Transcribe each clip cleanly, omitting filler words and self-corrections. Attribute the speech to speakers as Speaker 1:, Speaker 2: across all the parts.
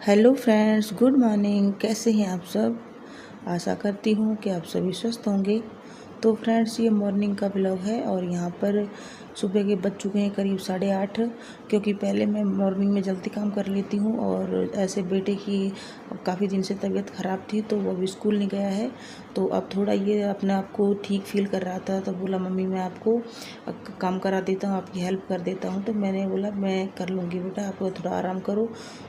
Speaker 1: Hello friends, good morning. कैसे हैं आप सब? आशा करती हूँ कि आप सभी स्वस्थ होंगे। तो फ्रेंड्स, ये मॉर्निंग का ब्लॉग है और यहाँ पर सुबह के बज चुके हैं करीब 8:30, क्योंकि पहले मैं मॉर्निंग में जल्दी काम कर लेती हूँ और ऐसे बेटे की काफ़ी दिन से तबीयत ख़राब थी तो वो अभी स्कूल नहीं गया है। तो अब थोड़ा ये अपने आप को ठीक फील कर रहा था, तो बोला मम्मी मैं आपको काम करा देता हूँ, आपकी हेल्प कर देता हूँ। तो मैंने बोला मैं कर लूँगी बेटा, आप थोड़ा आराम करो।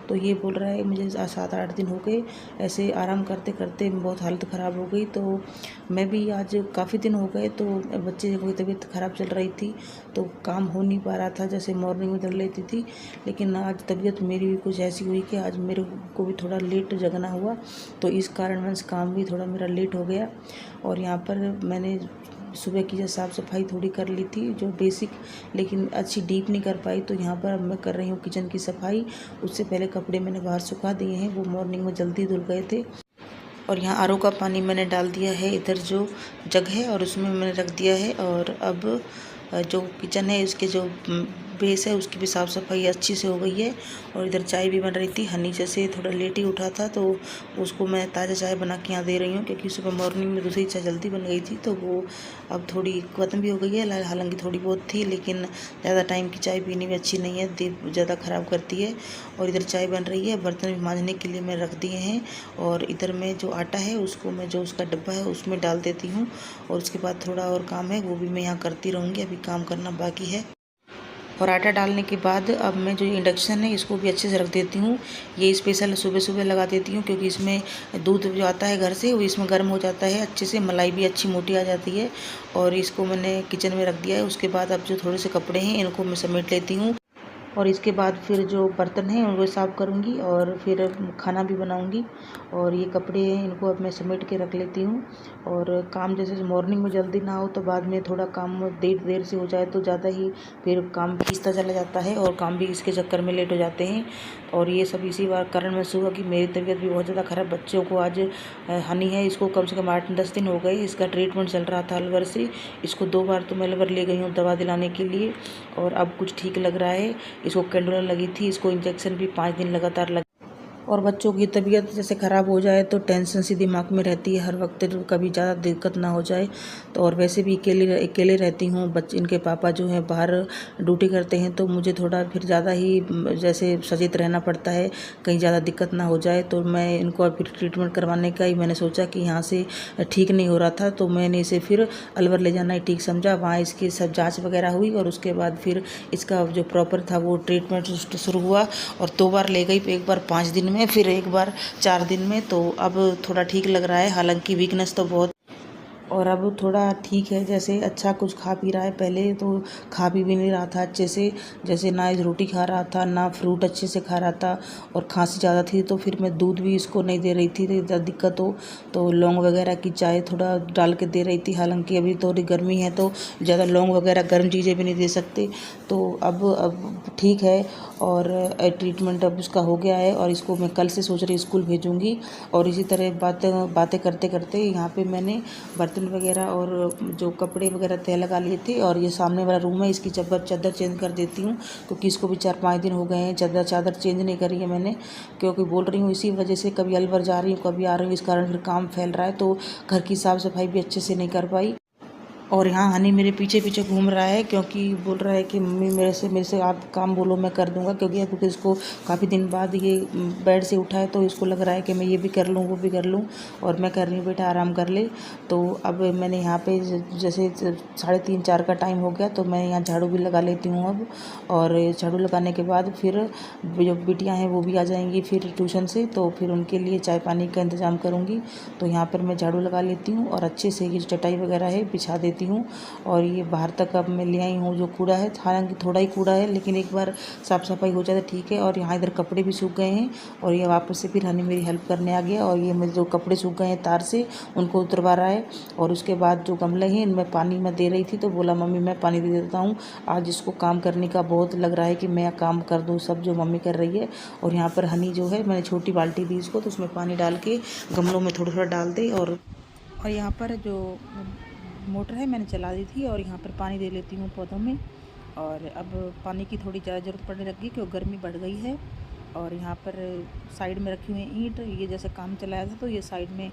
Speaker 1: तो ये बोल रहा है मुझे 7-8 दिन हो गए ऐसे आराम करते करते बहुत हालत ख़राब हो गई। तो मैं भी आज काफ़ी दिन हो गए, तो बच्चे की तबीयत ख़राब चल रही थी तो काम हो नहीं पा रहा था जैसे मॉर्निंग में कर लेती थी। लेकिन आज तबीयत मेरी भी कुछ ऐसी हुई कि आज मेरे को भी थोड़ा लेट जगना हुआ, तो इस कारणवश काम भी थोड़ा मेरा लेट हो गया। और यहाँ पर मैंने सुबह की जो साफ़ सफाई थोड़ी कर ली थी जो बेसिक, लेकिन अच्छी डीप नहीं कर पाई। तो यहाँ पर अब मैं कर रही हूँ किचन की सफाई। उससे पहले कपड़े मैंने बाहर सुखा दिए हैं, वो मॉर्निंग में जल्दी धुल गए थे। और यहाँ आरओ का पानी मैंने डाल दिया है, इधर जो जग है और उसमें मैंने रख दिया है। और अब जो किचन है इसके जो बेस है उसकी भी साफ़ सफाई अच्छी से हो गई है। और इधर चाय भी बन रही थी। हनी जैसे थोड़ा लेट ही उठा था तो उसको मैं ताज़ा चाय बना के यहाँ दे रही हूँ, क्योंकि सुबह मॉर्निंग में दूसरी चाय जल्दी बन गई थी तो वो अब थोड़ी ख़त्म भी हो गई है। हालांकि थोड़ी बहुत थी, लेकिन ज़्यादा टाइम की चाय पीनी भी अच्छी नहीं है, दिल ज़्यादा ख़राब करती है। और इधर चाय बन रही है, बर्तन भी मांजने के लिए मैं रख दिए हैं। और इधर में जो आटा है उसको मैं जो उसका डब्बा है उसमें डाल देती हूँ। और उसके बाद थोड़ा और काम है वो भी मैं यहाँ करती रहूँगी, अभी काम करना बाकी है। और आटा डालने के बाद अब मैं जो इंडक्शन है इसको भी अच्छे से रख देती हूँ। ये स्पेशल सुबह सुबह लगा देती हूँ, क्योंकि इसमें दूध जो आता है घर से वो इसमें गर्म हो जाता है अच्छे से, मलाई भी अच्छी मोटी आ जाती है। और इसको मैंने किचन में रख दिया है। उसके बाद अब जो थोड़े से कपड़े हैं इनको मैं समेट लेती हूँ। और इसके बाद फिर जो बर्तन हैं उनको साफ़ करूँगी और फिर खाना भी बनाऊँगी। और ये कपड़े हैं इनको अब मैं समेट के रख लेती हूँ। और काम जैसे मॉर्निंग में जल्दी ना हो तो बाद में थोड़ा काम देर देर से हो जाए तो ज़्यादा ही फिर काम खींचता चला जाता है और काम भी इसके चक्कर में लेट हो जाते हैं। और ये सब इसी बार कारण महसूस हुआ कि मेरी तबीयत भी बहुत ज़्यादा ख़राब। बच्चों को आज हनी है, इसको कम से कम 8-10 दिन हो गए, इसका ट्रीटमेंट चल रहा था अलवर से। इसको 2 बार तो मैं अलवर ले गई हूँ दवा दिलाने के लिए, और अब कुछ ठीक लग रहा है। इसको कैंडुला लगी थी, इसको इंजेक्शन भी 5 दिन लगातार लगा। और बच्चों की तबीयत जैसे ख़राब हो जाए तो टेंशन सी दिमाग में रहती है हर वक्त, कभी ज़्यादा दिक्कत ना हो जाए। तो और वैसे भी अकेले रहती हूँ, बच्चे इनके पापा जो हैं बाहर ड्यूटी करते हैं, तो मुझे थोड़ा फिर ज़्यादा ही जैसे सचेत रहना पड़ता है कहीं ज़्यादा दिक्कत ना हो जाए। तो मैं इनको फिर ट्रीटमेंट करवाने का ही मैंने सोचा कि यहाँ से ठीक नहीं हो रहा था तो मैंने इसे फिर अलवर ले जाना ही ठीक समझा। वहाँ इसकी सब जाँच वगैरह हुई और उसके बाद फिर इसका जो प्रॉपर था वो ट्रीटमेंट शुरू हुआ। और 2 बार ले गई, एक बार 5 दिन में, फिर एक बार 4 दिन में। तो अब थोड़ा ठीक लग रहा है, हालांकि वीकनेस तो बहुत। और अब थोड़ा ठीक है, जैसे अच्छा कुछ खा पी रहा है। पहले तो खा पी भी नहीं रहा था अच्छे से, जैसे ना रोटी खा रहा था ना फ्रूट अच्छे से खा रहा था। और खांसी ज़्यादा थी तो फिर मैं दूध भी इसको नहीं दे रही थी, ज़्यादा दिक्कत हो तो लौंग वगैरह की चाय थोड़ा डाल के दे रही थी। हालांकि अभी थोड़ी गर्मी है तो ज़्यादा लौंग वगैरह गर्म चीज़ें भी नहीं दे सकते। तो अब ठीक है। और ट्रीटमेंट अब उसका हो गया है और इसको मैं कल से सोच रही स्कूल भेजूँगी। और इसी तरह बातें करते करते यहाँ पे मैंने बर्तन वगैरह और जो कपड़े वगैरह तय लगा लिए थे। और ये सामने वाला रूम है, इसकी चादर चेंज कर देती हूँ, क्योंकि इसको भी 4-5 दिन हो गए हैं चादर चेंज नहीं करी है मैंने, क्योंकि बोल रही हूँ इसी वजह से कभी अलवर जा रही हूँ कभी आ रही हूँ, इस कारण फिर काम फैल रहा है तो घर की साफ़ सफाई भी अच्छे से नहीं कर पाई। और यहाँ हनी मेरे पीछे पीछे घूम रहा है, क्योंकि बोल रहा है कि मम्मी मेरे से आप काम बोलो मैं कर दूंगा, क्योंकि इसको काफ़ी दिन बाद ये बेड से उठा है तो इसको लग रहा है कि मैं ये भी कर लूँ वो भी कर लूँ। और मैं कर रही हूँ बेटा आराम कर ले। तो अब मैंने यहाँ पे जैसे 3:30-4 का टाइम हो गया तो मैं यहाँ झाड़ू भी लगा लेती हूँ अब। और झाड़ू लगाने के बाद फिर जो बिटियाँ हैं वो भी आ जाएंगी फिर ट्यूशन से, तो फिर उनके लिए चाय पानी का इंतज़ाम करूँगी। तो यहाँ पर मैं झाड़ू लगा लेती हूँ और अच्छे से ये चटाई वगैरह है बिछा देती हूँ। और ये बाहर तक अब मैं ले आई हूँ जो कूड़ा है, हालांकि थोड़ा ही कूड़ा है लेकिन एक बार साफ़ सफाई हो जाए तो ठीक है। और यहाँ इधर कपड़े भी सूख गए हैं और ये वापस से फिर हनी मेरी हेल्प करने आ गया और ये मेरे जो कपड़े सूख गए हैं तार से उनको उतरवा रहा है। और उसके बाद जो गमले हैं इनमें पानी मैं दे रही थी तो बोला मम्मी मैं पानी दे देता हूँ, आज इसको काम करने का बहुत लग रहा है कि मैं काम कर दूँ सब जो मम्मी कर रही है। और यहाँ पर हनी जो है मैंने छोटी बाल्टी दी इसको तो उसमें पानी डाल के गमलों में थोड़ा थोड़ा डाल दे। और यहाँ पर जो मोटर है मैंने चला दी थी और यहाँ पर पानी दे लेती हूँ पौधों में। और अब पानी की थोड़ी ज़्यादा ज़रूरत पड़ने लगी क्योंकि गर्मी बढ़ गई है। और यहाँ पर साइड में रखी हुई है ईंट। ये जैसे काम चलाया था तो ये साइड में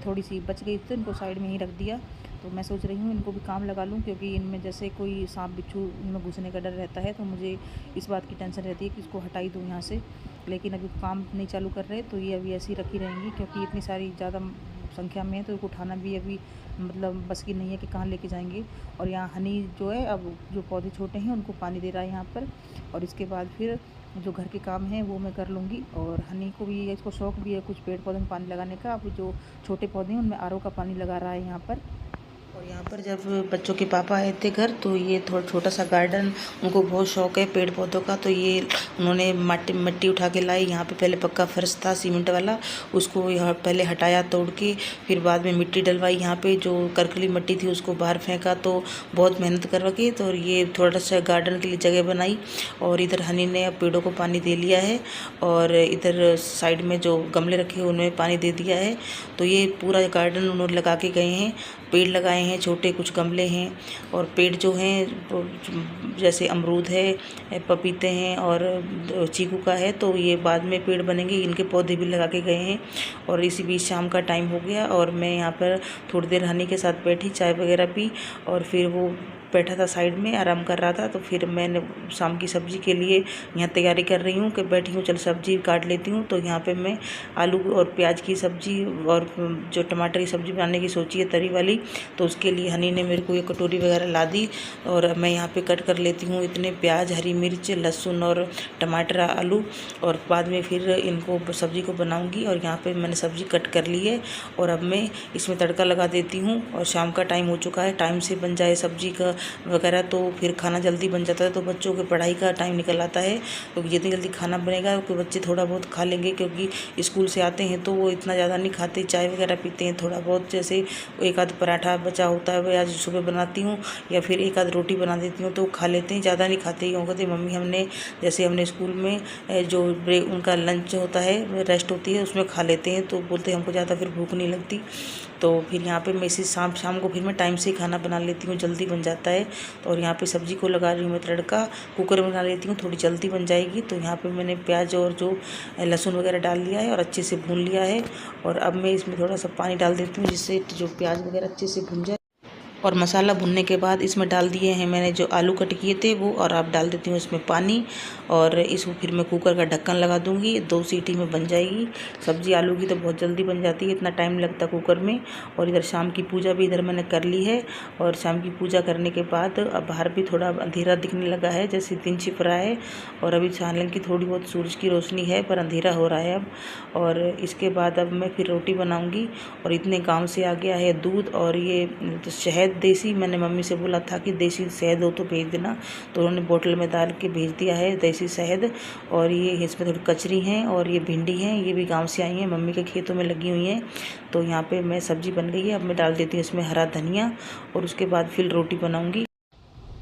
Speaker 1: थोड़ी सी बच गई थी, इनको साइड में ही रख दिया। तो मैं सोच रही हूँ इनको भी काम लगा लूँ, क्योंकि इनमें जैसे कोई सांप बिच्छू इनमें घुसने का डर रहता है, तो मुझे इस बात की टेंशन रहती है कि इसको हटा ही दूँ यहाँ से। लेकिन अभी काम नहीं चालू कर रहे, तो ये अभी ऐसी रखी रहेंगी, क्योंकि इतनी सारी ज़्यादा संख्या में है तो इनको उठाना भी अभी मतलब बस की नहीं है कि कहाँ लेके जाएंगे। और यहाँ हनी जो है, अब जो पौधे छोटे हैं उनको पानी दे रहा है यहाँ पर, और इसके बाद फिर जो घर के काम हैं वो मैं कर लूँगी। और हनी को भी, इसको शौक़ भी है कुछ पेड़ पौधों में पानी लगाने का। अब जो छोटे पौधे हैं उनमें आरओ का पानी लगा रहा है यहाँ पर। और यहाँ पर जब बच्चों के पापा आए थे घर, तो ये थोड़ा छोटा सा गार्डन, उनको बहुत शौक़ है पेड़ पौधों का, तो ये उन्होंने मिट्टी उठा के लाई। यहाँ पे पहले पक्का फर्श था सीमेंट वाला, उसको यहाँ पहले हटाया तोड़ के, फिर बाद में मिट्टी डलवाई। यहाँ पे जो करकली मिट्टी थी उसको बाहर फेंका, तो बहुत मेहनत करवा के तो ये थोड़ा सा गार्डन के लिए जगह बनाई। और इधर हनी ने अब पेड़ों को पानी दे लिया है, और इधर साइड में जो गमले रखे हैं उनमें पानी दे दिया है। तो ये पूरा गार्डन उन्होंने लगा के गए हैं, पेड़ लगाए हैं छोटे, कुछ गमले हैं। और पेड़ जो हैं जैसे अमरूद है, पपीते हैं और चीकू का है, तो ये बाद में पेड़ बनेंगे। इनके पौधे भी लगा के गए हैं। और इसी बीच शाम का टाइम हो गया, और मैं यहाँ पर थोड़ी देर हनी के साथ बैठी, चाय वगैरह पी, और फिर वो बैठा था साइड में आराम कर रहा था। तो फिर मैंने शाम की सब्ज़ी के लिए यहाँ तैयारी कर रही हूँ कि बैठी हूँ, चल सब्ज़ी काट लेती हूँ। तो यहाँ पे मैं आलू और प्याज की सब्ज़ी और जो टमाटर की सब्ज़ी बनाने की सोची है तरी वाली, तो उसके लिए हनी ने मेरे को ये कटोरी वगैरह ला दी। और मैं यहाँ पे कट कर लेती हूँ इतने प्याज, हरी मिर्च, लहसुन और टमाटर, आलू, और बाद में फिर इनको सब्ज़ी को बनाऊँगी। और यहाँ पर मैंने सब्ज़ी कट कर ली है, और अब मैं इसमें तड़का लगा देती हूँ। और शाम का टाइम हो चुका है, टाइम से बन जाए सब्ज़ी का वगैरह तो फिर खाना जल्दी बन जाता है, तो बच्चों के पढ़ाई का टाइम निकल आता है। क्योंकि जितनी जल्दी खाना बनेगा तो बच्चे थोड़ा बहुत खा लेंगे, क्योंकि स्कूल से आते हैं तो वो इतना ज़्यादा नहीं खाते, चाय वगैरह पीते हैं थोड़ा बहुत। जैसे एक आध पराठा बचा होता है, वह आज सुबह बनाती हूँ, या फिर एक आध रोटी बना देती हूँ, तो खा लेते हैं, ज़्यादा नहीं खाते। यूँ कहते मम्मी हमने, जैसे हमने स्कूल में जो ब्रेक उनका लंच होता है, रेस्ट होती है, उसमें खा लेते हैं, तो बोलते हैं हमको ज़्यादा फिर भूख नहीं लगती। तो फिर यहाँ पे मैं इसी शाम को फिर मैं टाइम से खाना बना लेती हूँ, जल्दी बन जाता है। तो और यहाँ पे सब्ज़ी को लगा रही हूँ मैं तड़का, कुकर में बना लेती हूँ, थोड़ी जल्दी बन जाएगी। तो यहाँ पे मैंने प्याज और जो लहसुन वगैरह डाल दिया है और अच्छे से भून लिया है। और अब मैं इसमें थोड़ा सा पानी डाल देती हूँ, जिससे जो प्याज वगैरह अच्छे से भुन जाए। और मसाला भुनने के बाद इसमें डाल दिए हैं मैंने जो आलू कट किए थे वो, और अब डाल देती हूँ इसमें पानी। और इसको फिर मैं कुकर का ढक्कन लगा दूँगी, 2 सीटी में बन जाएगी सब्ज़ी। आलू की तो बहुत जल्दी बन जाती है, इतना टाइम लगता कुकर में। और इधर शाम की पूजा भी इधर मैंने कर ली है। और शाम की पूजा करने के बाद अब बाहर भी थोड़ा अंधेरा दिखने लगा है, जैसे दिन छिप रहा है। और अभी हालांकि थोड़ी बहुत सूरज की रोशनी है, पर अंधेरा हो रहा है अब। और इसके बाद अब मैं फिर रोटी बनाऊँगी। और इतने गाँव से आ गया है दूध, और ये शहद देसी, मैंने मम्मी से बोला था कि देसी शहद हो तो भेज देना, तो उन्होंने बोतल में डाल के भेज दिया है देसी शहद। और ये इसमें थोड़ी कचरी हैं, और ये भिंडी हैं, ये भी गांव से आई हैं, मम्मी के खेतों में लगी हुई हैं। तो यहाँ पे मैं सब्ज़ी बन गई है, अब मैं डाल देती हूँ इसमें हरा धनिया, और उसके बाद फिर रोटी बनाऊँगी।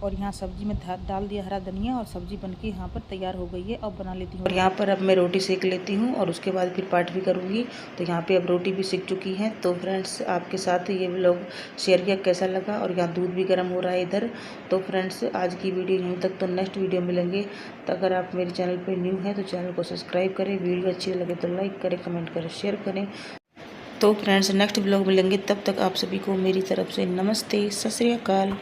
Speaker 1: और यहाँ सब्ज़ी में डाल दिया हरा धनिया, और सब्ज़ी बनके यहाँ पर तैयार हो गई है। अब बना लेती हूँ, और यहाँ पर अब मैं रोटी सेक लेती हूँ, और उसके बाद फिर पाठ भी करूँगी। तो यहाँ पे अब रोटी भी सेक चुकी है। तो फ्रेंड्स, आपके साथ ये व्लॉग शेयर किया, कैसा लगा। और यहाँ दूध भी गर्म हो रहा है इधर। तो फ्रेंड्स, आज की वीडियो यहीं तक, तो नेक्स्ट वीडियो मिलेंगे। तो अगर आप मेरे चैनल पर न्यू हैं तो चैनल को सब्सक्राइब करें, वीडियो अच्छी लगे तो लाइक करें, कमेंट करें, शेयर करें। तो फ्रेंड्स, नेक्स्ट व्लॉग मिलेंगे, तब तक आप सभी को मेरी तरफ से नमस्ते, सत श्री अकाल।